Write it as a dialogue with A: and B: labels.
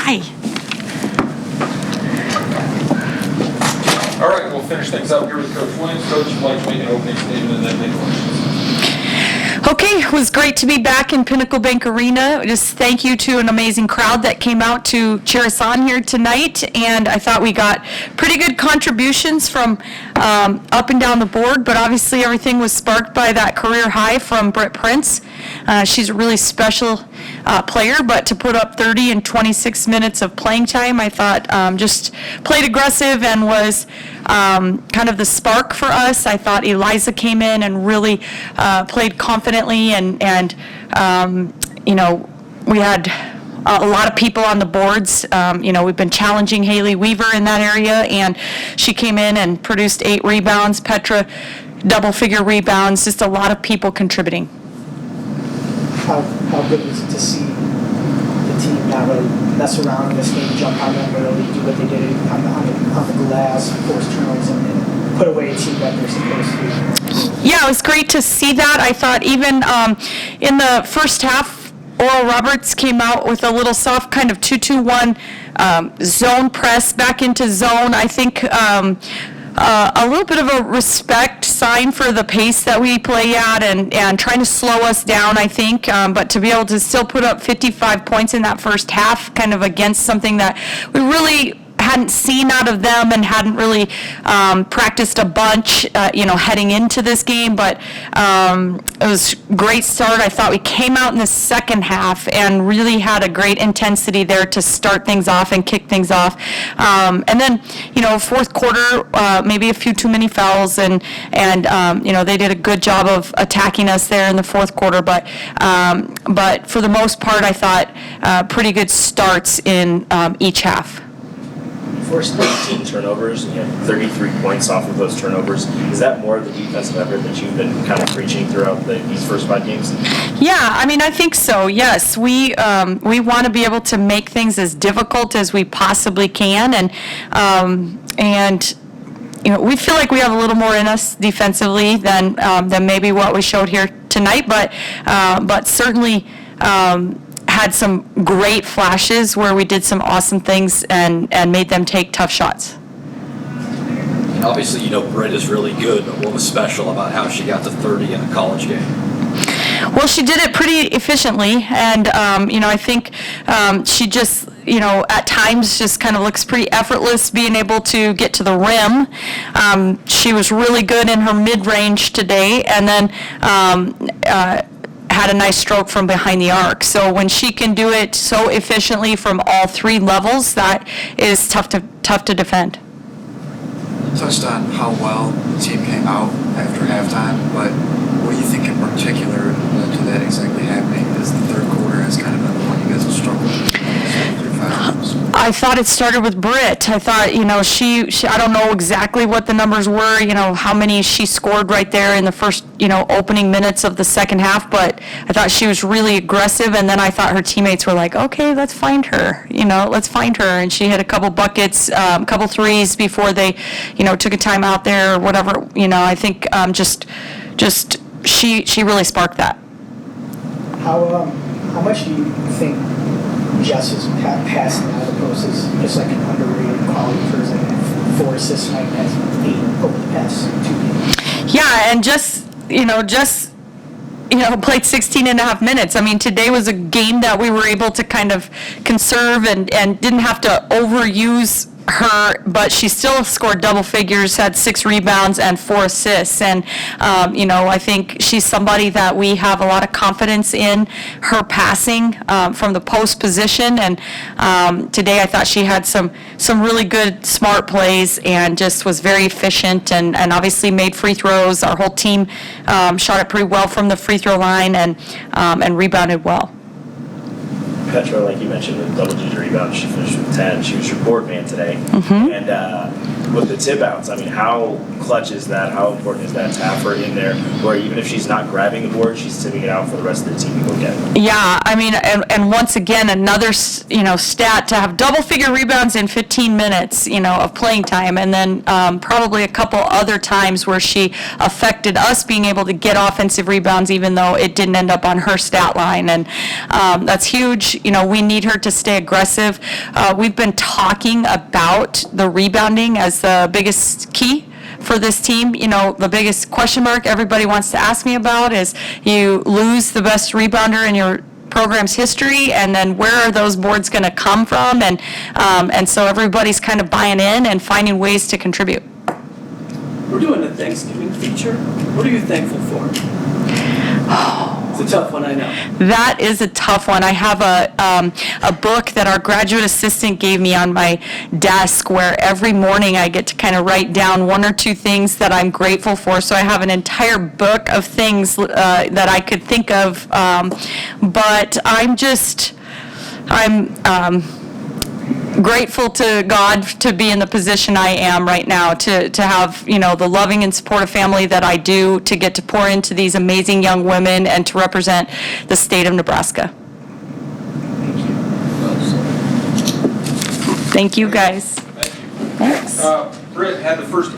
A: Hi.
B: All right, we'll finish things up here with Coach Williams. Coach, would like to make an opening statement and then make questions.
A: Okay, it was great to be back in Pinnacle Bank Arena. Just thank you to an amazing crowd that came out to cheer us on here tonight. And I thought we got pretty good contributions from up and down the board, but obviously everything was sparked by that career high from Britt Prince. She's a really special player, but to put up 30 in 26 minutes of playing time, I thought just played aggressive and was kind of the spark for us. I thought Eliza came in and really played confidently, and you know, we had a lot of people on the boards. You know, we've been challenging Haley Weaver in that area, and she came in and produced 8 rebounds. Petra, double-figure rebounds. Just a lot of people contributing.
C: How good was it to see the team not really mess around in this game, jump on them early, do what they did on the glass, force turnovers, and put away a team that they're supposed to?
A: Yeah, it was great to see that. I thought even in the first half, Oral Roberts came out with a little soft kind of 2-2-1 zone press back into zone. I think a little bit of a respect sign for the pace that we play at and trying to slow us down, I think. But to be able to still put up 55 points in that first half, kind of against something that we really hadn't seen out of them and hadn't really practiced a bunch, you know, heading into this game. But it was a great start. I thought we came out in the second half and really had a great intensity there to start things off and kick things off. And then, you know, fourth quarter, maybe a few too many fouls, and you know, they did a good job of attacking us there in the fourth quarter. But for the most part, I thought pretty good starts in each half.
D: Forced 19 turnovers, you know, 33 points off of those turnovers. Is that more of the defensive effort that you've been kind of preaching throughout these first 5 games?
A: Yeah, I mean, I think so, yes. We want to be able to make things as difficult as we possibly can, and you know, we feel like we have a little more in us defensively than maybe what we showed here tonight, but certainly had some great flashes where we did some awesome things and made them take tough shots.
E: And obviously, you know, Britt is really good, but what was special about how she got to 30 in a college game?
A: Well, she did it pretty efficiently, and you know, I think she just, you know, at times just kind of looks pretty effortless being able to get to the rim. She was really good in her mid-range today, and then had a nice stroke from behind the arc. So when she can do it so efficiently from all 3 levels, that is tough to defend.
F: Touched on how well the team came out after halftime, but what do you think in particular led to that exactly happening? Because the third quarter has kind of been the one you guys have struggled with.
A: I thought it started with Britt. I thought, you know, she I don't know exactly what the numbers were, you know, how many she scored right there in the first, you know, opening minutes of the second half, but I thought she was really aggressive, and then I thought her teammates were like, okay, let's find her, you know, let's find her, and she had a couple buckets, a couple threes before they, you know, took a time out there or whatever, you know. I think just she really sparked that.
C: How much do you think Jess is passing out of the post is just like an underrated quality for his, like 4 assists tonight, has 8 over the past 2 games?
A: Yeah, and just played 16 and a half minutes. I mean, today was a game that we were able to kind of conserve and didn't have to overuse her, but she still scored double figures, had 6 rebounds and 4 assists. And, you know, I think she's somebody that we have a lot of confidence in her passing from the post position. And today I thought she had some really good, smart plays and just was very efficient and obviously made free throws. Our whole team shot it pretty well from the free throw line and rebounded well.
D: Petra, like you mentioned, with double-digit rebounds, she finished with 10. She was your board man today. Mm-hmm. And with the tip outs, I mean, how clutch is that? How important is that to have her in there, where even if she's not grabbing the board, she's sitting it out for the rest of the team to go get it?
A: Yeah, I mean, and once again, another, stat to have double-figure rebounds in 15 minutes, of playing time, and then probably a couple other times where she affected us being able to get offensive rebounds, even though it didn't end up on her stat line, and that's huge. We need her to stay aggressive. We've been talking about the rebounding as the biggest key for this team. The biggest question mark everybody wants to ask me about is you lose the best rebounder in your program's history, and then where are those boards going to come from? And so everybody's kind of buying in and finding ways to contribute.
G: We're doing a Thanksgiving feature. What are you thankful for? It's a tough one, I know.
A: That is a tough one. I have a book that our graduate assistant gave me on my desk where every morning I get to kind of write down one or two things that I'm grateful for. So I have an entire book of things that I could think of, but I'm grateful to God to be in the position I am right now, to have, the loving and supportive family that I do, to get to pour into these amazing young women and to represent the state of Nebraska. Thank you, guys.
B: Thank you. Britt had the first